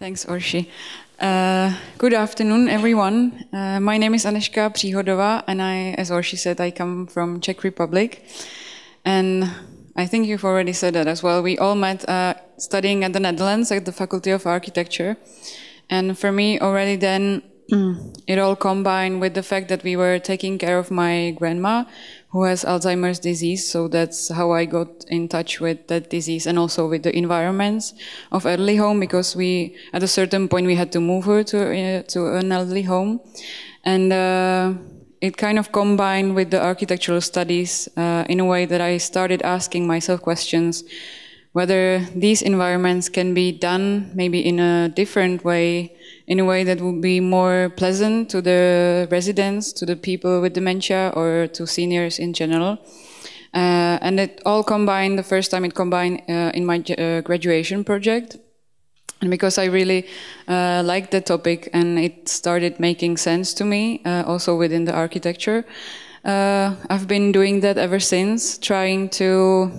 Thanks, Orshi. Good afternoon, everyone. My name is Anežka Příhodová, and as Orshi said, I come from Czech Republic. And I think you've already said that as well. We all met studying at the Netherlands at the Faculty of Architecture. And for me, already then, it all combined with the fact that we were taking care of my grandma, who has Alzheimer's disease. So that's how I got in touch with that disease and also with the environments of elderly home, because at a certain point, we had to move her to an elderly home. And it kind of combined with the architectural studies in a way that I started asking myself questions whether these environments can be done maybe in a different way, in a way that would be more pleasant to the residents, to the people with dementia, or to seniors in general. And it all combined, the first time it combined in my graduation project. And because I really liked the topic and it started making sense to me, also within the architecture, I've been doing that ever since, trying to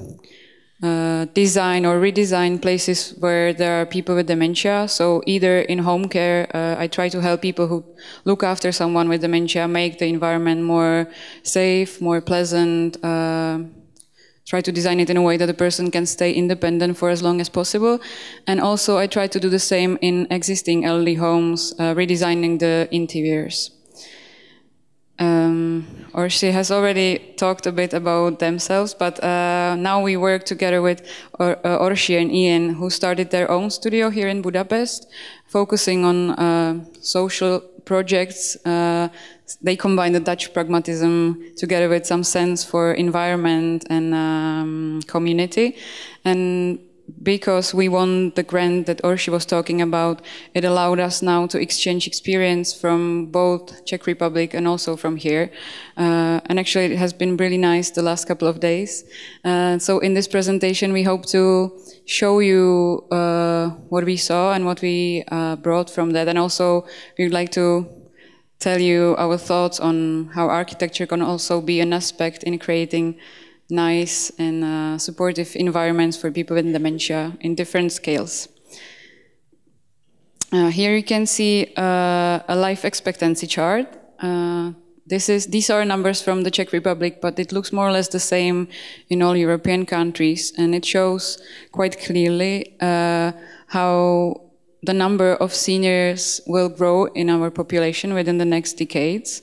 design or redesign places where there are people with dementia. So either in home care, I try to help people who look after someone with dementia, make the environment more safe, more pleasant, try to design it in a way that the person can stay independent for as long as possible. And also I try to do the same in existing elderly homes, redesigning the interiors. Orshi has already talked a bit about themselves, but now we work together with Orshi and Ian, who started their own studio here in Budapest, focusing on social projects. They combine the Dutch pragmatism together with some sense for environment and community. And because we won the grant that Orshi was talking about, it allowed us now to exchange experience from both Czech Republic and also from here. And actually it has been really nice the last couple of days. So in this presentation we hope to show you what we saw and what we brought from that. And also we would like to tell you our thoughts on how architecture can also be an aspect in creating nice and supportive environments for people with dementia in different scales. Here you can see a life expectancy chart. These are numbers from the Czech Republic, but it looks more or less the same in all European countries, and it shows quite clearly how the number of seniors will grow in our population within the next decades.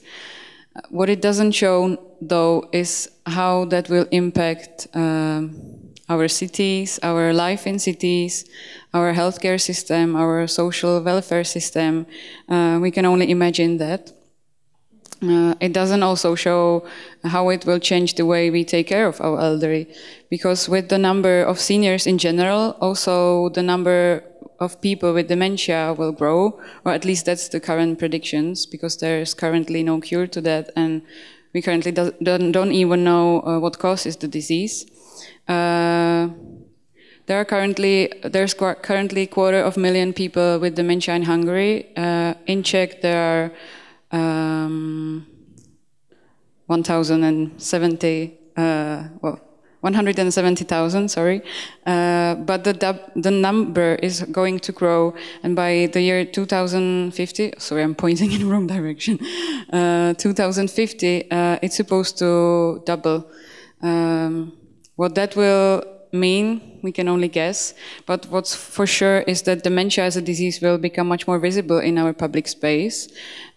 What it doesn't show, though, is how that will impact our cities, our life in cities, our healthcare system, our social welfare system. We can only imagine that. It doesn't also show how it will change the way we take care of our elderly, because with the number of seniors in general, also the number of people with dementia will grow, or at least that's the current predictions, because there's currently no cure to that, and we currently don't even know what causes the disease. There's currently 250,000 people with dementia in Hungary. In Czech there are 170,000, sorry. But the number is going to grow, and by the year 2050, sorry, I'm pointing in the wrong direction, 2050, it's supposed to double. What that will mean, we can only guess, but what's for sure is that dementia as a disease will become much more visible in our public space,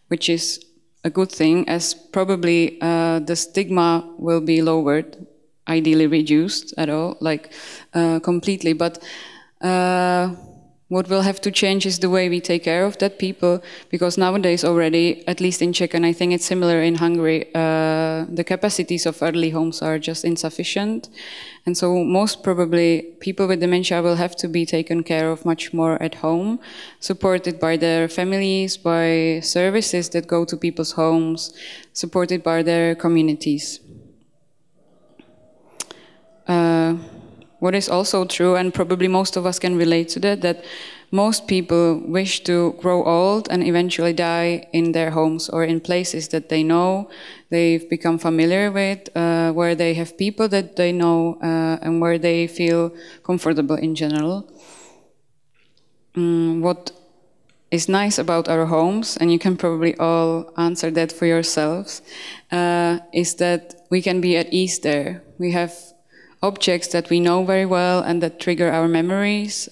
which is a good thing, as probably the stigma will be lowered, ideally reduced at all, like completely. But what will have to change is the way we take care of that people, because nowadays already, at least in Czech, and I think it's similar in Hungary, the capacities of elderly homes are just insufficient. And so most probably people with dementia will have to be taken care of much more at home, supported by their families, by services that go to people's homes, supported by their communities. What is also true, and probably most of us can relate to that most people wish to grow old and eventually die in their homes or in places that they know, they've become familiar with, where they have people that they know, and where they feel comfortable in general. What is nice about our homes, and you can probably all answer that for yourselves, is that we can be at ease there. We have objects that we know very well and that trigger our memories.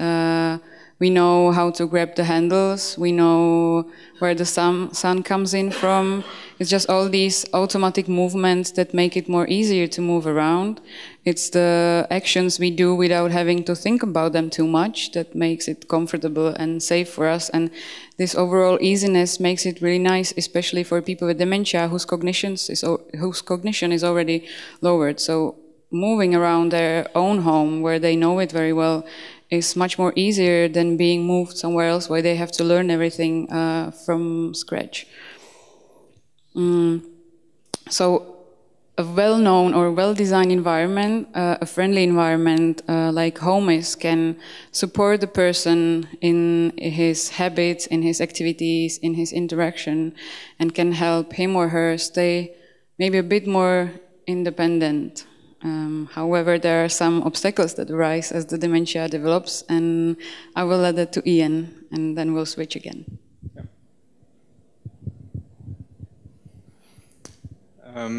We know how to grab the handles. We know where the sun comes in from. It's just all these automatic movements that make it more easier to move around. It's the actions we do without having to think about them too much that makes it comfortable and safe for us. And this overall easiness makes it really nice, especially for people with dementia whose cognition is already lowered. So moving around their own home where they know it very well is much more easier than being moved somewhere else where they have to learn everything from scratch. So a well-known or well-designed environment, a friendly environment like home is, can support the person in his habits, in his activities, in his interaction, and can help him or her stay maybe a bit more independent. However, there are some obstacles that arise as the dementia develops, and I will let that to Ian, and then we'll switch again.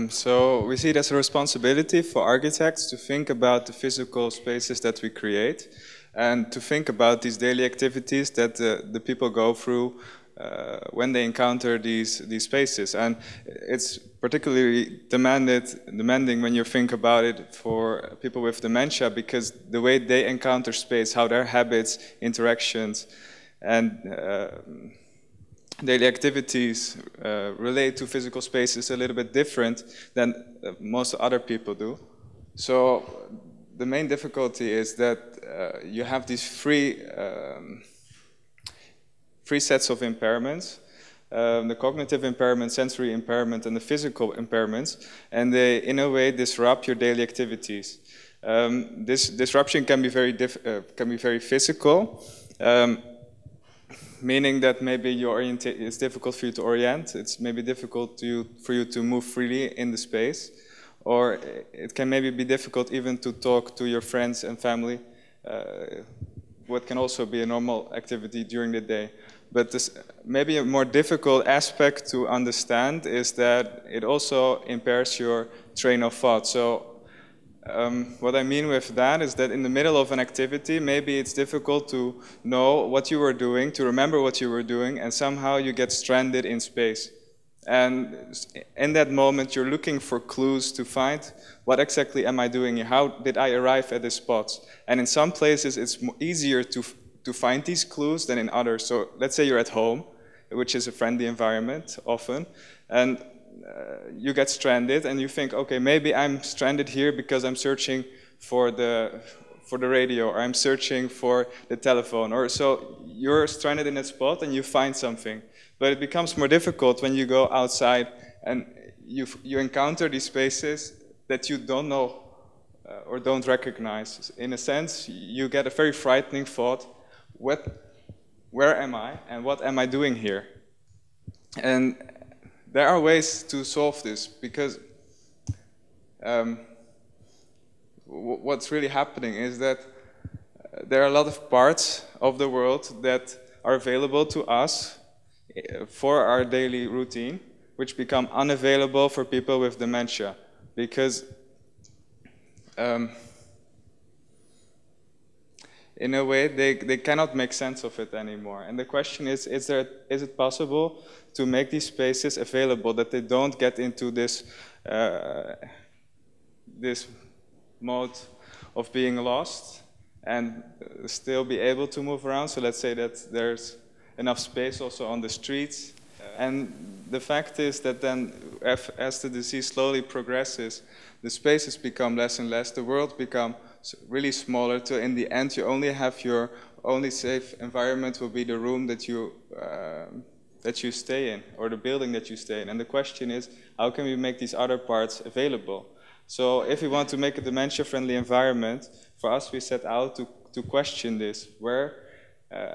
So we see it as a responsibility for architects to think about the physical spaces that we create and to think about these daily activities that the people go through when they encounter these spaces. And it's particularly demanding when you think about it for people with dementia, because the way they encounter space, how their habits, interactions, and daily activities relate to physical space is a little bit different than most other people do. So the main difficulty is that you have these three sets of impairments, the cognitive impairment, sensory impairment, and the physical impairments, and they in a way disrupt your daily activities. This disruption can be very physical, meaning that maybe it's difficult for you to orient, it's maybe difficult for you to move freely in the space, or it can maybe be difficult even to talk to your friends and family, what can also be a normal activity during the day. But this, maybe a more difficult aspect to understand is that it also impairs your train of thought. So what I mean with that is that in the middle of an activity, maybe it's difficult to know what you were doing, to remember what you were doing, and somehow you get stranded in space. And in that moment, you're looking for clues to find what exactly am I doing here? How did I arrive at this spot? And in some places, it's easier to find these clues than in others. So let's say you're at home, which is a friendly environment often, and you get stranded and you think, okay, maybe I'm stranded here because I'm searching for the radio, or I'm searching for the telephone, or so you're stranded in a spot and you find something. But it becomes more difficult when you go outside and you encounter these spaces that you don't know or don't recognize. In a sense, you get a very frightening thought, where am I and what am I doing here? And there are ways to solve this, because what's really happening is that there are a lot of parts of the world that are available to us for our daily routine, which become unavailable for people with dementia, because in a way they cannot make sense of it anymore. And the question is it possible to make these spaces available that they don't get into this this mode of being lost and still be able to move around? So let's say that there's enough space also on the streets. And the fact is that then as the disease slowly progresses, the spaces become less and less, the world becomes really smaller, till in the end you only have your only safe environment will be the room that you stay in, or the building that you stay in. And the question is, how can we make these other parts available? So if we want to make a dementia-friendly environment, for us we set out to question this.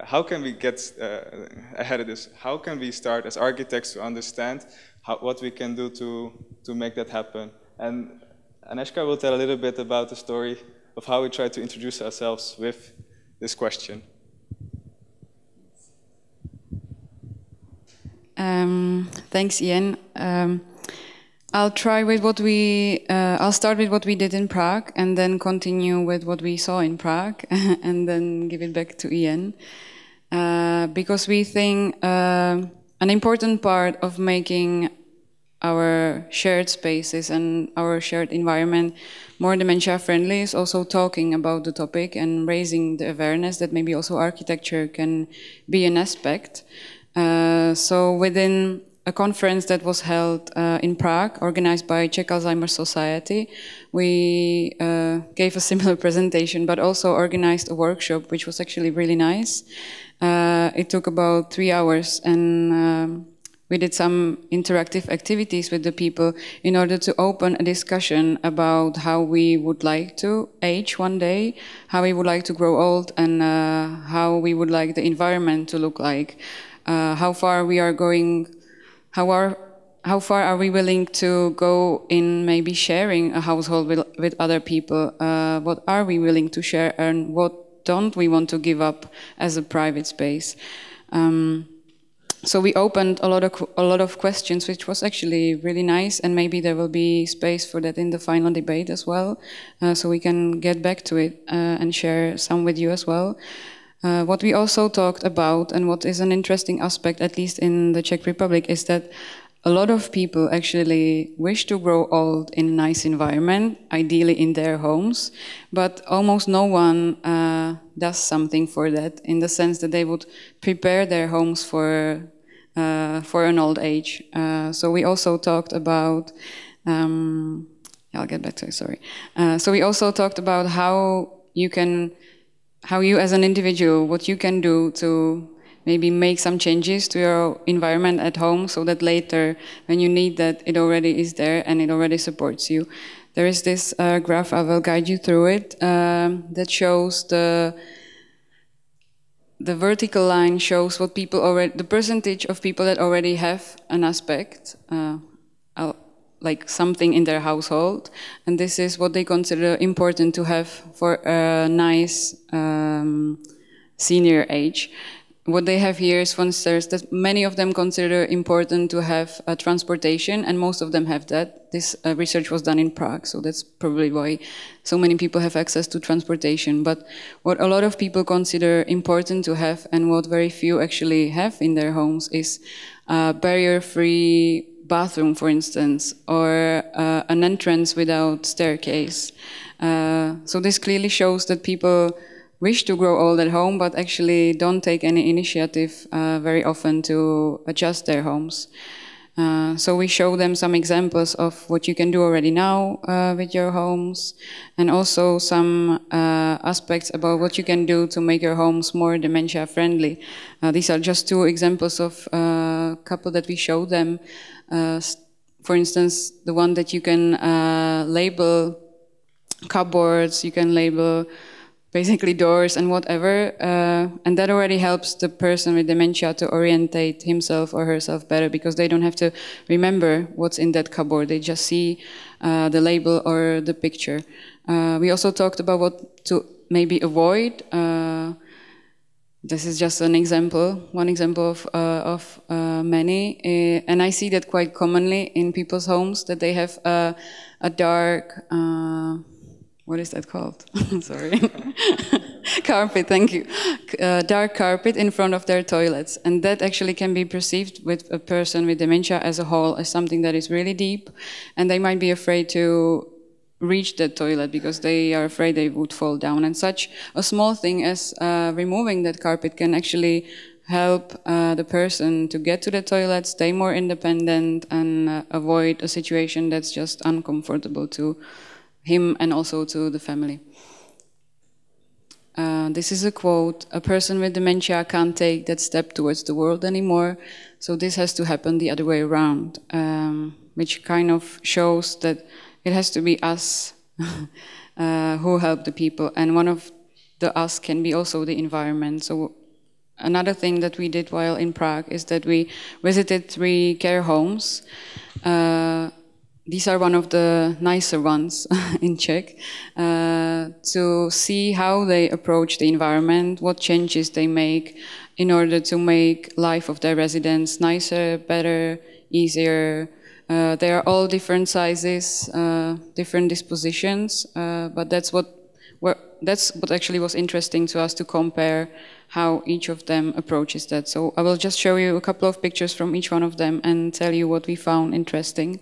How can we get ahead of this? How can we start as architects to understand what we can do to make that happen? And Agnieszka will tell a little bit about the story of how we try to introduce ourselves with this question. Thanks, Ian. I'll try with what I'll start with what we did in Prague and then continue with what we saw in Prague and then give it back to Ian. Because we think an important part of making our shared spaces and our shared environment more dementia friendly is also talking about the topic and raising the awareness that maybe also architecture can be an aspect. So within a conference that was held in Prague, organized by Czech Alzheimer's Society, we gave a similar presentation, but also organized a workshop, which was actually really nice. It took about 3 hours, and we did some interactive activities with the people in order to open a discussion about how we would like to age one day, how we would like to grow old, and how we would like the environment to look like. How far we are going, how far are we willing to go in maybe sharing a household with other people? What are we willing to share, and what don't we want to give up as a private space? So we opened a lot of questions, which was actually really nice, and maybe there will be space for that in the final debate as well, so we can get back to it and share some with you as well. What we also talked about, and what is an interesting aspect, at least in the Czech Republic, is that a lot of people actually wish to grow old in a nice environment, ideally in their homes, but almost no one does something for that, in the sense that they would prepare their homes for an old age. So we also talked about, I'll get back to it, sorry. So we also talked about how you as an individual, what you can do to maybe make some changes to your environment at home so that later, when you need that, it already is there and it already supports you. There is this graph, I will guide you through it, that shows the vertical line shows what people already, the percentage of people that already have an aspect, like something in their household, and this is what they consider important to have for a nice senior age. What they have here is, for instance, that many of them consider important to have transportation, and most of them have that. This research was done in Prague, so that's probably why so many people have access to transportation. But what a lot of people consider important to have, and what very few actually have in their homes, is a barrier-free bathroom, for instance, or an entrance without staircase. So this clearly shows that people wish to grow old at home, but actually don't take any initiative very often to adjust their homes. So we show them some examples of what you can do already now with your homes, and also some aspects about what you can do to make your homes more dementia friendly. These are just 2 examples of a couple that we show them. For instance, the one that you can label cupboards, you can label basically doors and whatever, and that already helps the person with dementia to orientate himself or herself better, because they don't have to remember what's in that cupboard. They just see the label or the picture. We also talked about what to maybe avoid. This is just an example, one example of many, and I see that quite commonly in people's homes, that they have a dark, what is that called? Sorry. Carpet, thank you. Dark carpet in front of their toilets. And that actually can be perceived with a person with dementia as a whole as something that is really deep. And they might be afraid to reach the toilet because they are afraid they would fall down. And such a small thing as removing that carpet can actually help the person to get to the toilet, stay more independent, and avoid a situation that's just uncomfortable to him and also to the family. This is a quote: "A person with dementia can't take that step towards the world anymore, so this has to happen the other way around," which kind of shows that it has to be us who help the people, and one of the us can be also the environment. So another thing that we did while in Prague is that we visited 3 care homes. these are one of the nicer ones in Czech, to see how they approach the environment, what changes they make in order to make life of their residents nicer, better, easier. They are all different sizes, different dispositions, but that's what actually was interesting to us, to compare how each of them approaches that. So I will just show you a couple of pictures from each one of them and tell you what we found interesting.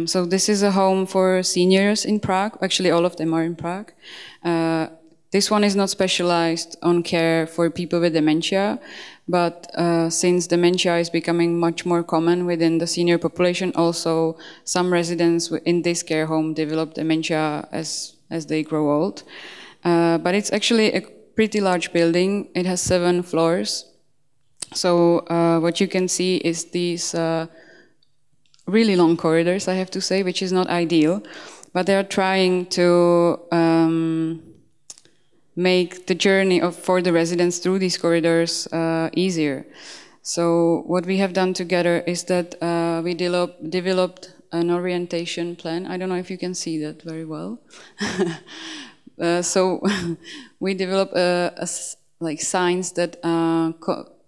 So this is a home for seniors in Prague. Actually, all of them are in Prague. This one is not specialized on care for people with dementia, but since dementia is becoming much more common within the senior population, also some residents in this care home develop dementia as they grow old. But it's actually a pretty large building. It has 7 floors. So what you can see is these really long corridors, I have to say, which is not ideal, but they are trying to make the journey for the residents through these corridors easier. So what we have done together is that we developed an orientation plan. I don't know if you can see that very well. So we developed like signs that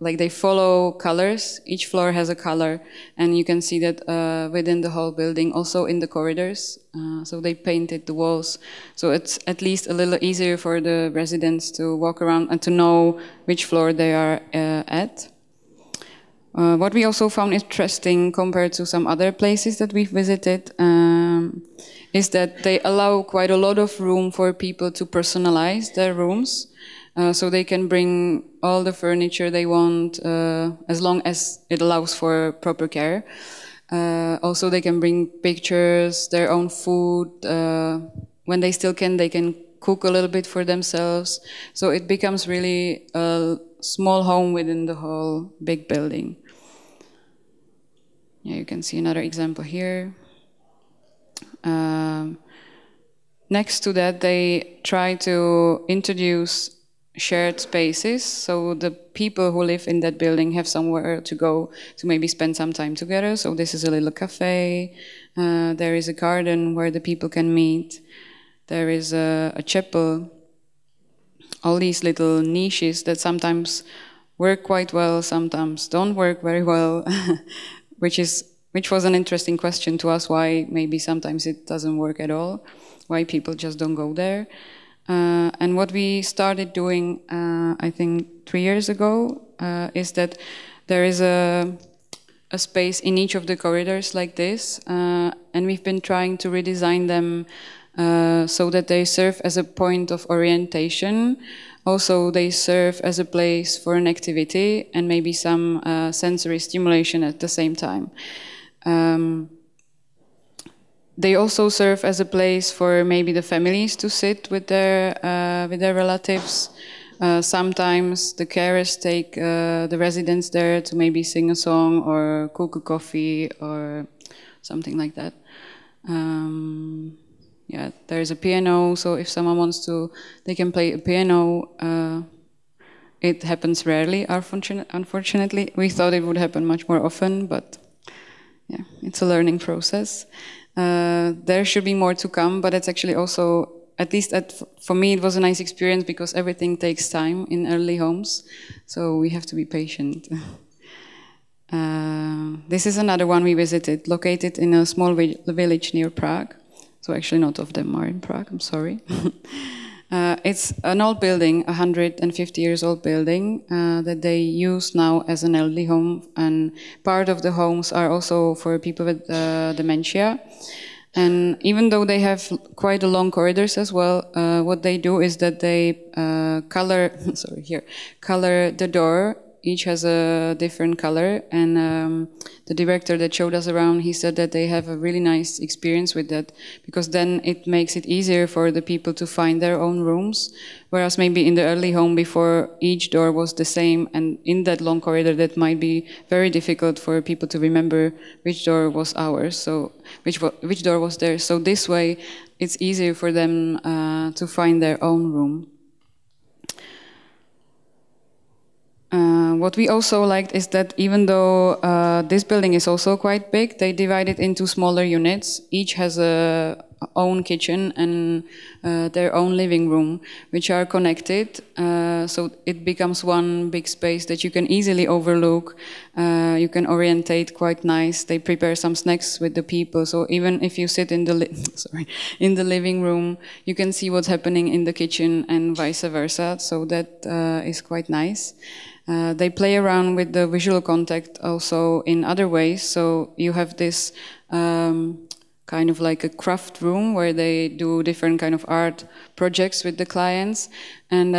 like they follow colors. Each floor has a color, and you can see that within the whole building, also in the corridors. So they painted the walls, so it's at least a little easier for the residents to walk around and to know which floor they are at. What we also found interesting compared to some other places that we've visited is that they allow quite a lot of room for people to personalize their rooms. So they can bring all the furniture they want, as long as it allows for proper care. Also, they can bring pictures, their own food. When they still can, they can cook a little bit for themselves. So it becomes really a small home within the whole big building. Yeah, you can see another example here. Next to that, they try to introduce shared spaces, so the people who live in that building have somewhere to go to maybe spend some time together. So this is a little cafe, there is a garden where the people can meet, there is a chapel, all these little niches that sometimes work quite well, sometimes don't work very well, which was an interesting question to us, why maybe sometimes it doesn't work at all, why people just don't go there. And what we started doing, I think 3 years ago, is that there is a space in each of the corridors like this, and we've been trying to redesign them so that they serve as a point of orientation. Also, they serve as a place for an activity and maybe some sensory stimulation at the same time. They also serve as a place for maybe the families to sit with their relatives. Sometimes the carers take the residents there to maybe sing a song or cook a coffee or something like that. Yeah, there is a piano, so if someone wants to, they can play a piano. It happens rarely, unfortunately. We thought it would happen much more often, but yeah, it's a learning process. There should be more to come, but it's actually also, at least for me, it was a nice experience because everything takes time in early homes, so we have to be patient. This is another one we visited, located in a small village near Prague. So actually not all of them are in Prague, I'm sorry. It's an old building, 150 years old building, that they use now as an elderly home, and part of the homes are also for people with dementia. And even though they have quite a long corridors as well, what they do is that they color the door. Each has a different color, and the director that showed us around, he said that they have a really nice experience with that, because then it makes it easier for the people to find their own rooms, whereas maybe in the early home before, each door was the same, and in that long corridor that might be very difficult for people to remember which door was ours, so which door was theirs. So this way it's easier for them to find their own room. What we also liked is that even though this building is also quite big, they divide it into smaller units. Each has a own kitchen and their own living room, which are connected. So it becomes one big space that you can easily overlook. You can orientate quite nice. They prepare some snacks with the people. So even if you sit in the in the living room, you can see what's happening in the kitchen and vice versa. So that is quite nice. They play around with the visual contact also in other ways. So you have this kind of like a craft room where they do different kind of art projects with the clients, and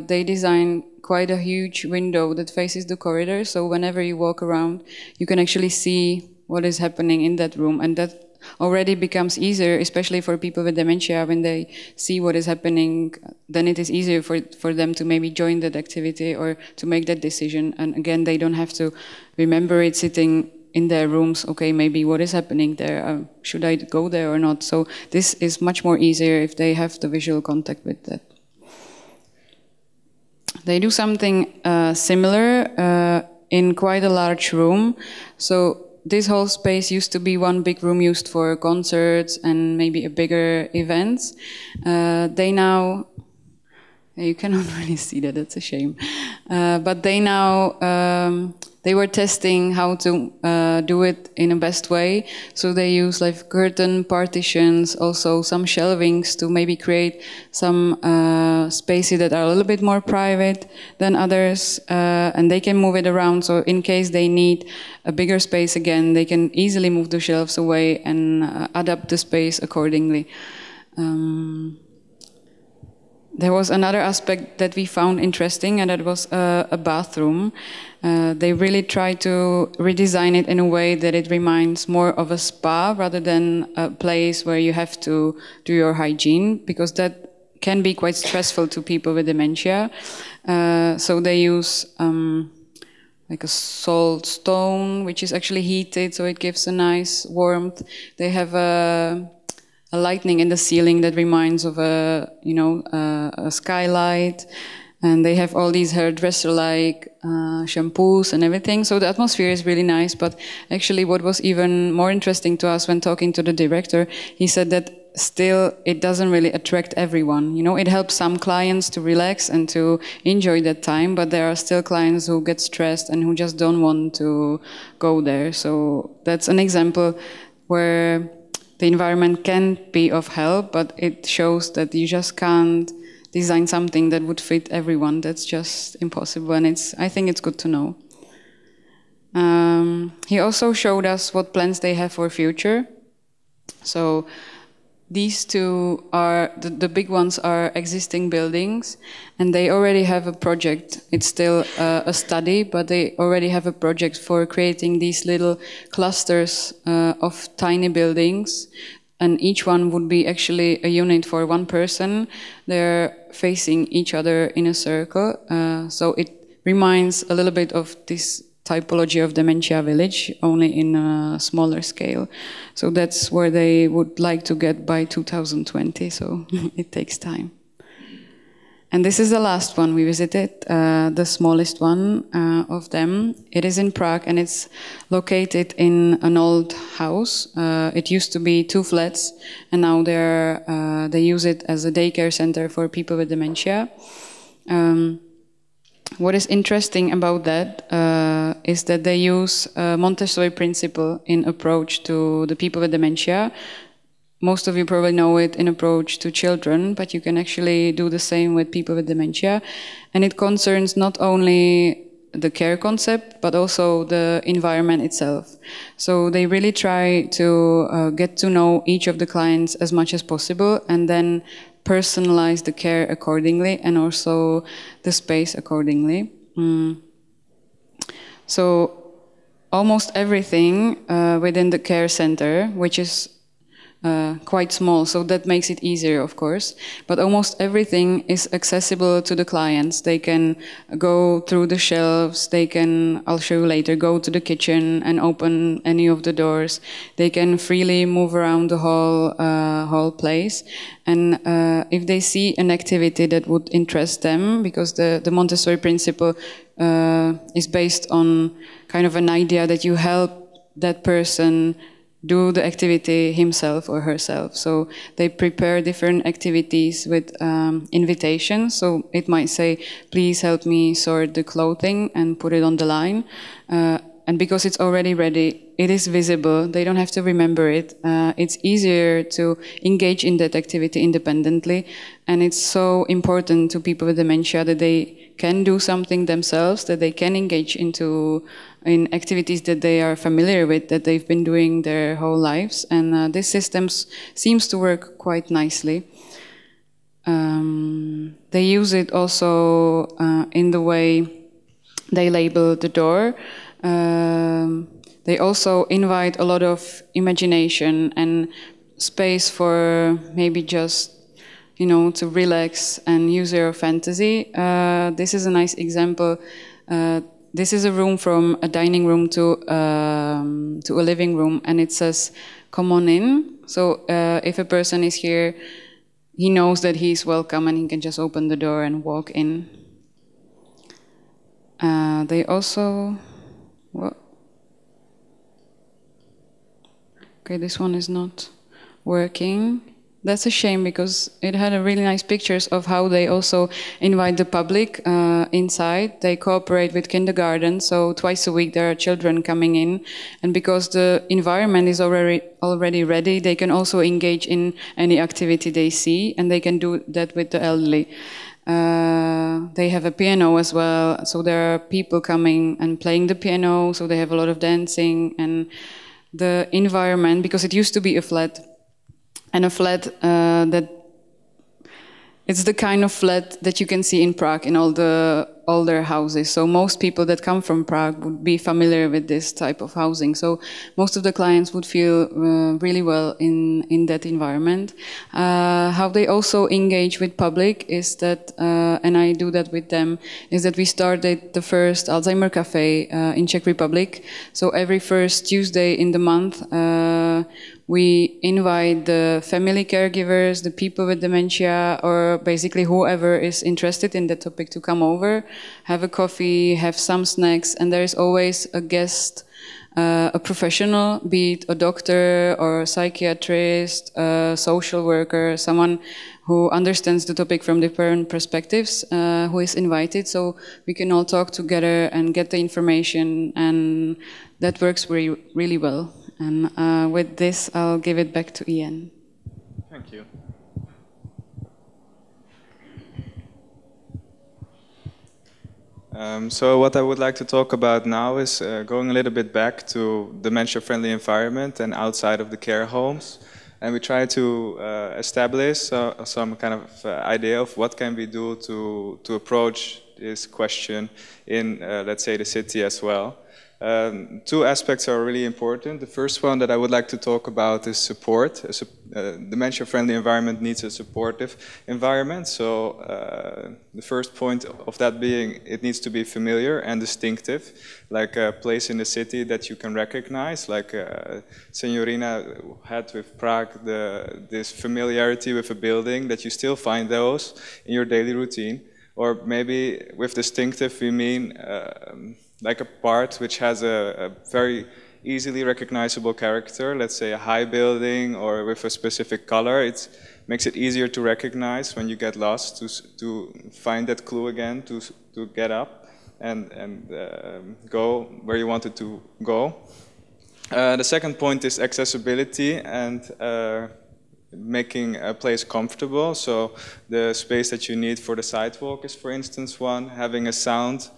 they design quite a huge window that faces the corridor. So whenever you walk around, you can actually see what is happening in that room, and that already becomes easier, especially for people with dementia. When they see what is happening, then it is easier for them to maybe join that activity or to make that decision. And again, they don't have to remember it sitting in their rooms. Okay, maybe what is happening there? Should I go there or not? So this is much more easier if they have the visual contact with that. They do something similar in quite a large room. So this whole space used to be one big room used for concerts and maybe a bigger events. They now, you cannot really see that, that's a shame. But they now, they were testing how to do it in a best way. So they use like curtain partitions, also some shelvings to maybe create some spaces that are a little bit more private than others. And they can move it around. So in case they need a bigger space again, they can easily move the shelves away and adapt the space accordingly. There was another aspect that we found interesting, and that was a bathroom. They really try to redesign it in a way that it reminds more of a spa rather than a place where you have to do your hygiene, because that can be quite stressful to people with dementia. So they use like a salt stone, which is actually heated, so it gives a nice warmth. They have a lighting in the ceiling that reminds of a skylight, and they have all these hairdresser-like shampoos and everything. So the atmosphere is really nice. But actually, what was even more interesting to us when talking to the director, he said that still it doesn't really attract everyone. It helps some clients to relax and to enjoy that time, but there are still clients who get stressed and who just don't want to go there. So that's an example where the environment can be of help, but it shows that you just can't design something that would fit everyone. That's just impossible, and I think it's good to know. He also showed us what plans they have for future. So these two are, the big ones are existing buildings, and they already have a project. It's still a study, but they already have a project for creating these little clusters of tiny buildings, and each one would be actually a unit for one person. They're facing each other in a circle, so it reminds a little bit of this typology of dementia village, only in a smaller scale. So that's where they would like to get by 2020, so it takes time. And this is the last one we visited, the smallest one of them. It is in Prague, and it's located in an old house. It used to be 2 flats, and now they use it as a daycare center for people with dementia. What is interesting about that is that they use a Montessori principle in approach to the people with dementia. Most of you probably know it in approach to children, but you can actually do the same with people with dementia. And it concerns not only the care concept, but also the environment itself. So they really try to get to know each of the clients as much as possible, and then personalize the care accordingly, and also the space accordingly. So almost everything within the care center, which is quite small, so that makes it easier, of course, but almost everything is accessible to the clients. They can go through the shelves, they can, I'll show you later, go to the kitchen and open any of the doors. They can freely move around the whole place. And if they see an activity that would interest them, because the Montessori principle is based on kind of an idea that you help that person do the activity himself or herself. So they prepare different activities with invitations. So it might say, please help me sort the clothing and put it on the line. And because it's already ready, it is visible. They don't have to remember it. It's easier to engage in that activity independently. And it's so important to people with dementia that they can do something themselves, that they can engage in activities that they are familiar with, that they've been doing their whole lives. And this system seems to work quite nicely. They use it also in the way they label the door. They also invite a lot of imagination and space for maybe just, you know, to relax and use your fantasy. This is a nice example. This is a room from a dining room to a living room, and it says, "Come on in." So if a person is here, he knows that he's welcome and he can just open the door and walk in. They also... What? Okay, this one is not working. That's a shame because it had a really nice pictures of how they also invite the public inside. They cooperate with kindergarten, so twice a week there are children coming in. And because the environment is already ready, they can also engage in any activity they see, and they can do that with the elderly. They have a piano as well, so there are people coming and playing the piano, so they have a lot of dancing. And the environment, because it used to be a flat, and a flat that it's the kind of flat that you can see in Prague in all the older houses. So most people that come from Prague would be familiar with this type of housing. So most of the clients would feel really well in that environment. How they also engage with public is that, and I do that with them, is that we started the first Alzheimer Cafe in Czech Republic. So every first Tuesday in the month, we invite the family caregivers, the people with dementia, or basically whoever is interested in the topic to come over, have a coffee, have some snacks, and there is always a guest, a professional, be it a doctor or a psychiatrist, a social worker, someone who understands the topic from different perspectives, who is invited, so we can all talk together and get the information, and that works really well. And with this, I'll give it back to Ian. Thank you. So what I would like to talk about now is going a little bit back to dementia-friendly environment and outside of the care homes. And we try to establish some kind of idea of what can we do to approach this question in, let's say, the city as well. Two aspects are really important. The first one that I would like to talk about is support. A dementia-friendly environment needs a supportive environment. So the first point of that being, it needs to be familiar and distinctive, like a place in the city that you can recognize, like Signorina had with Prague, this familiarity with a building, that you still find those in your daily routine. Or maybe with distinctive we mean like a part which has a very easily recognizable character, let's say a high building or with a specific color. It makes it easier to recognize when you get lost, to find that clue again, to get up and go where you wanted to go. The second point is accessibility and making a place comfortable. So the space that you need for the sidewalk is, for instance, one. Having a sound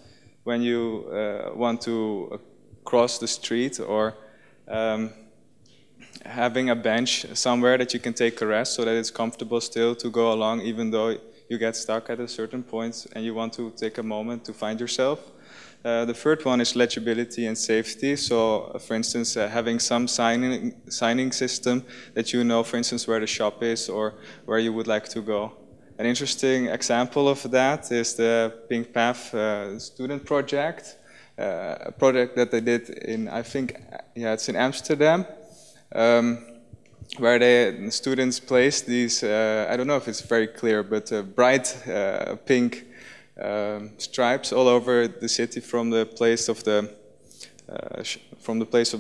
when you want to cross the street, or having a bench somewhere that you can take a rest so that it's comfortable still to go along, even though you get stuck at a certain point and you want to take a moment to find yourself. The third one is legibility and safety. So, for instance, having some signing system that you know, for instance, where the shop is or where you would like to go. An interesting example of that is the Pink Path student project, a project that they did in, I think, yeah, it's in Amsterdam, where the students placed these, I don't know if it's very clear, but bright pink stripes all over the city, from the place of the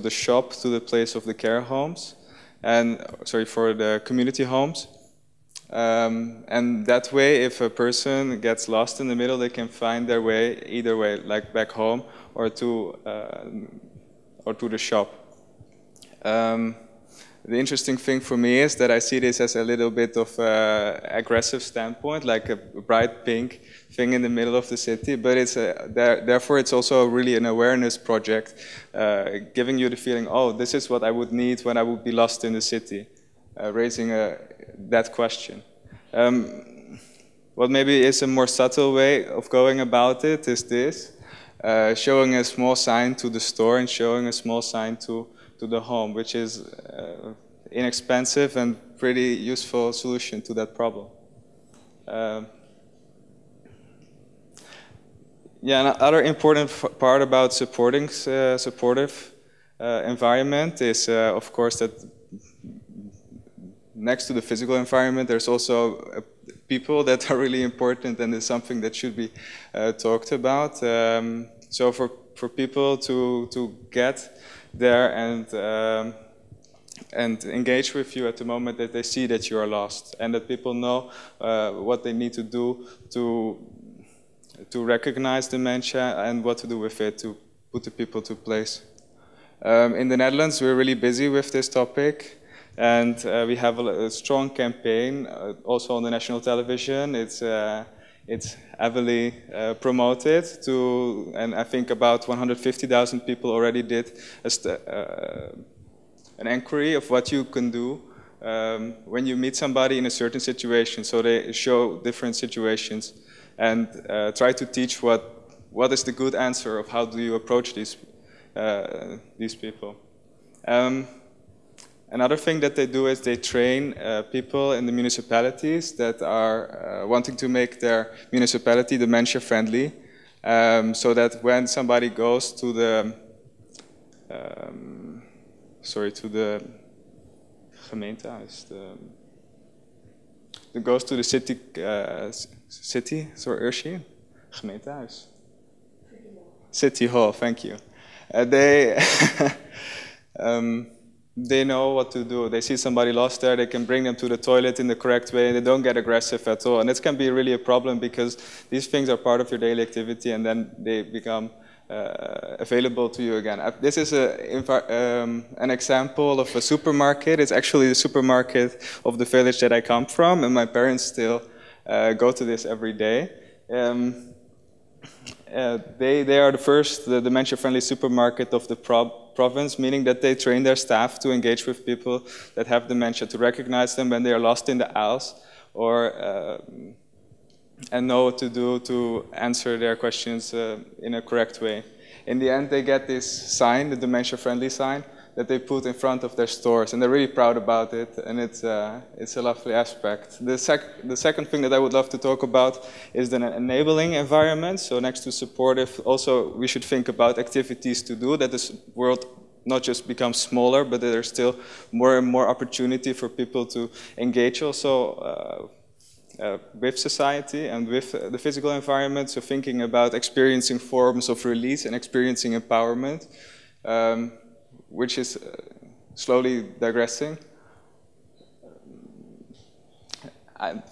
shop to the place of the care homes, and for the community homes. And that way, if a person gets lost in the middle, they can find their way either way, like back home or to the shop. The interesting thing for me is that I see this as a little bit of an aggressive standpoint, like a bright pink thing in the middle of the city, but therefore it's also really an awareness project, giving you the feeling, oh, this is what I would need when I would be lost in the city, raising that question. What maybe is a more subtle way of going about it is this, showing a small sign to the store and showing a small sign to the home, which is inexpensive and pretty useful solution to that problem. Another important part about supportive environment is, of course, that next to the physical environment, there's also people that are really important, and it's something that should be talked about. So for people to get there and engage with you at the moment that they see that you are lost, and that people know what they need to do to recognize dementia and what to do with it, to put the people to place. In the Netherlands, we're really busy with this topic, and we have a strong campaign also on the national television. It's heavily promoted and I think about 150,000 people already did an inquiry of what you can do when you meet somebody in a certain situation. So they show different situations and try to teach what is the good answer of how do you approach these people. Another thing that they do is they train people in the municipalities that are wanting to make their municipality dementia friendly, so that when somebody goes to the gemeentehuis, goes to the gemeentehuis, City Hall. Thank you. They know what to do. They see somebody lost there, they can bring them to the toilet in the correct way, and they don't get aggressive at all. And this can be really a problem because these things are part of your daily activity and then they become available to you again. This is an example of a supermarket. It's actually the supermarket of the village that I come from, and my parents still go to this every day. They are the first dementia-friendly supermarket of the province, meaning that they train their staff to engage with people that have dementia, to recognize them when they are lost in the aisles, and know what to do to answer their questions in a correct way. In the end, they get this sign, the dementia-friendly sign, that they put in front of their stores, and they're really proud about it, and it's a lovely aspect. The second thing that I would love to talk about is the enabling environment. So next to supportive, also we should think about activities to do, that this world not just becomes smaller, but that there's still more and more opportunity for people to engage also with society and with the physical environment. So thinking about experiencing forms of release and experiencing empowerment, which is slowly digressing.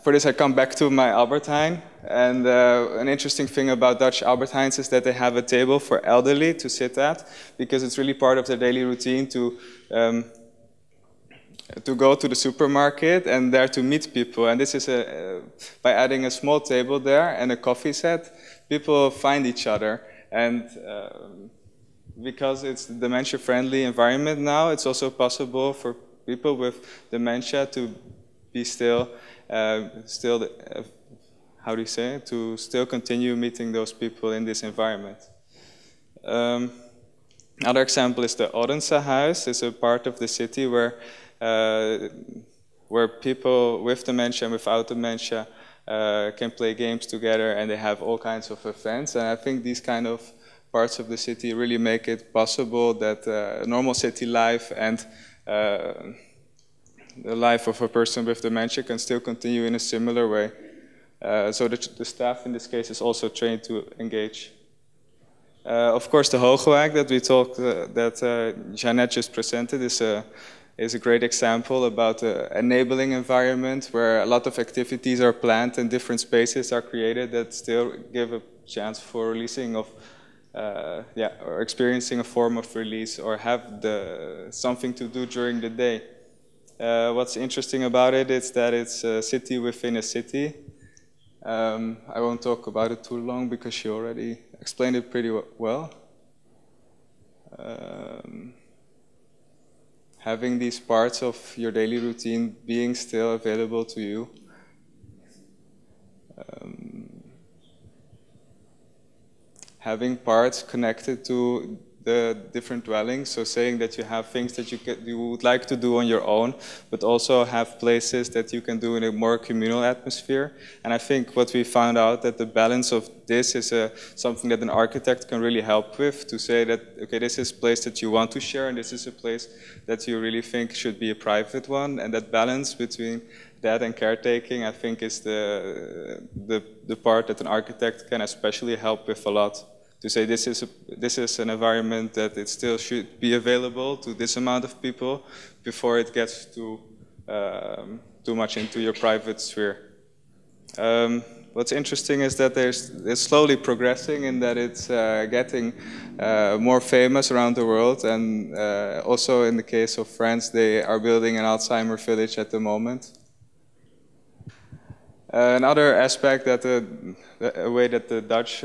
For this, I come back to my Albert Heijn, and an interesting thing about Dutch Albert Heijns is that they have a table for elderly to sit at, because it's really part of their daily routine to go to the supermarket and there to meet people. And this is by adding a small table there and a coffee set, people find each other. And because it's a dementia-friendly environment now, it's also possible for people with dementia to be still continue meeting those people in this environment. Another example is the Odensehuis. It's a part of the city where people with dementia and without dementia can play games together, and they have all kinds of events. And I think these kind of parts of the city really make it possible that normal city life and the life of a person with dementia can still continue in a similar way. So the staff in this case is also trained to engage. Of course, the Hogewijk that we talked, that Jeannette just presented is a great example about an enabling environment where a lot of activities are planned and different spaces are created that still give a chance for releasing of, or experiencing a form of release or have something to do during the day. What's interesting about it is that it's a city within a city. I won't talk about it too long because she already explained it pretty well. Having these parts of your daily routine being still available to you. Having parts connected to the different dwellings, so saying that you have things that you would like to do on your own, but also have places that you can do in a more communal atmosphere. And I think what we found out that the balance of this is something that an architect can really help with, to say that, okay, this is a place that you want to share, and this is a place that you really think should be a private one. And that balance between that and caretaking, I think, is the part that an architect can especially help with a lot. To say this is an environment that it still should be available to this amount of people before it gets too much into your private sphere. What's interesting is that it's slowly progressing in that it's getting more famous around the world, and also in the case of France, they are building an Alzheimer village at the moment. Another aspect that a way that the Dutch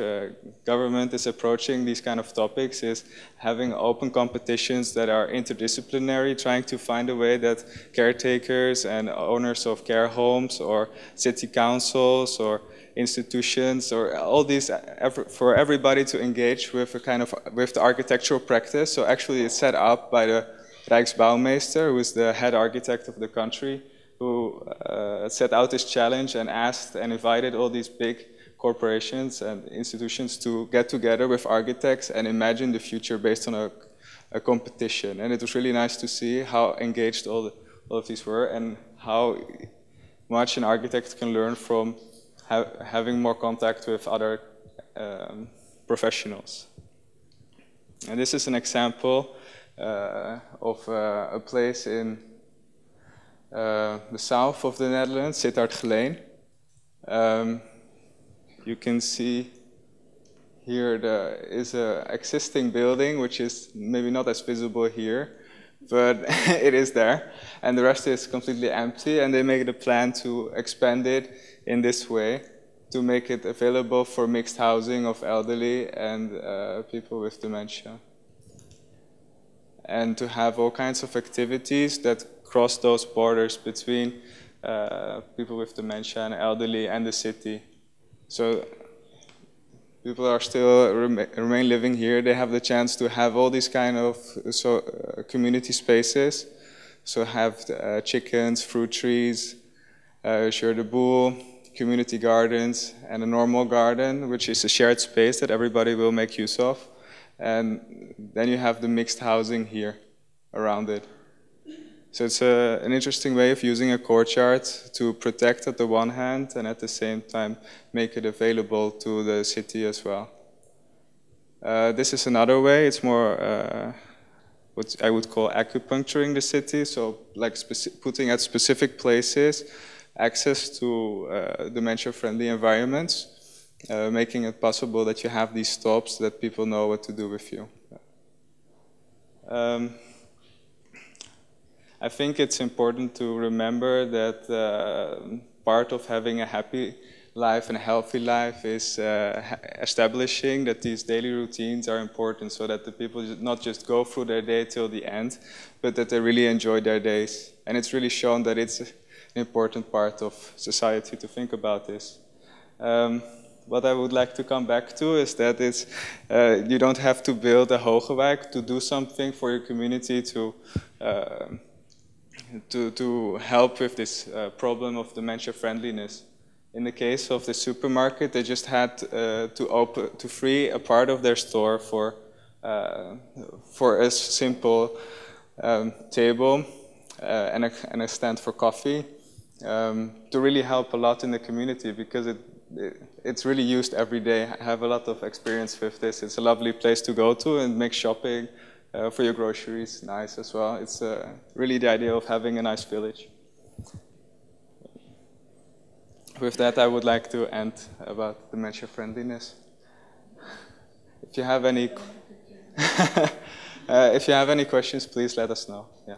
government is approaching these kind of topics is having open competitions that are interdisciplinary, trying to find a way that caretakers and owners of care homes or city councils or institutions or all these, for everybody to engage with with the architectural practice. So actually it's set up by the Rijksbouwmeester, who is the head architect of the country, who set out this challenge and asked and invited all these big corporations and institutions to get together with architects and imagine the future based on a competition. And it was really nice to see how engaged all of these were and how much an architect can learn from having more contact with other professionals. And this is an example of a place in the south of the Netherlands, Sittard-Geleen. You can see here there is an existing building, which is maybe not as visible here, but it is there. And the rest is completely empty, and they made a plan to expand it in this way, to make it available for mixed housing of elderly and people with dementia. And to have all kinds of activities that cross those borders between people with dementia and elderly and the city. So people are still remain living here. They have the chance to have all these kind of community spaces. So have chickens, fruit trees, Jeu de Boule, community gardens, and a normal garden, which is a shared space that everybody will make use of. And then you have the mixed housing here around it. So it's an interesting way of using a courtyard to protect at the one hand and at the same time make it available to the city as well. This is another way. It's more what I would call acupuncturing the city. So like putting at specific places access to dementia-friendly environments, making it possible that you have these stops that people know what to do with you. I think it's important to remember that part of having a happy life and a healthy life is establishing that these daily routines are important, so that the people not just go through their day till the end, but that they really enjoy their days. And it's really shown that it's an important part of society to think about this. What I would like to come back to is that you don't have to build a Hogewijk to do something for your community to help with this problem of dementia friendliness. In the case of the supermarket, they just had to free a part of their store for a simple table and a stand for coffee. to really help a lot in the community, because it's really used every day. I have a lot of experience with this. It's a lovely place to go to and make shopping for your groceries nice as well. It's really the idea of having a nice village. With that, I would like to end about dementia friendliness. If you have any, if you have any questions, please let us know. Yeah.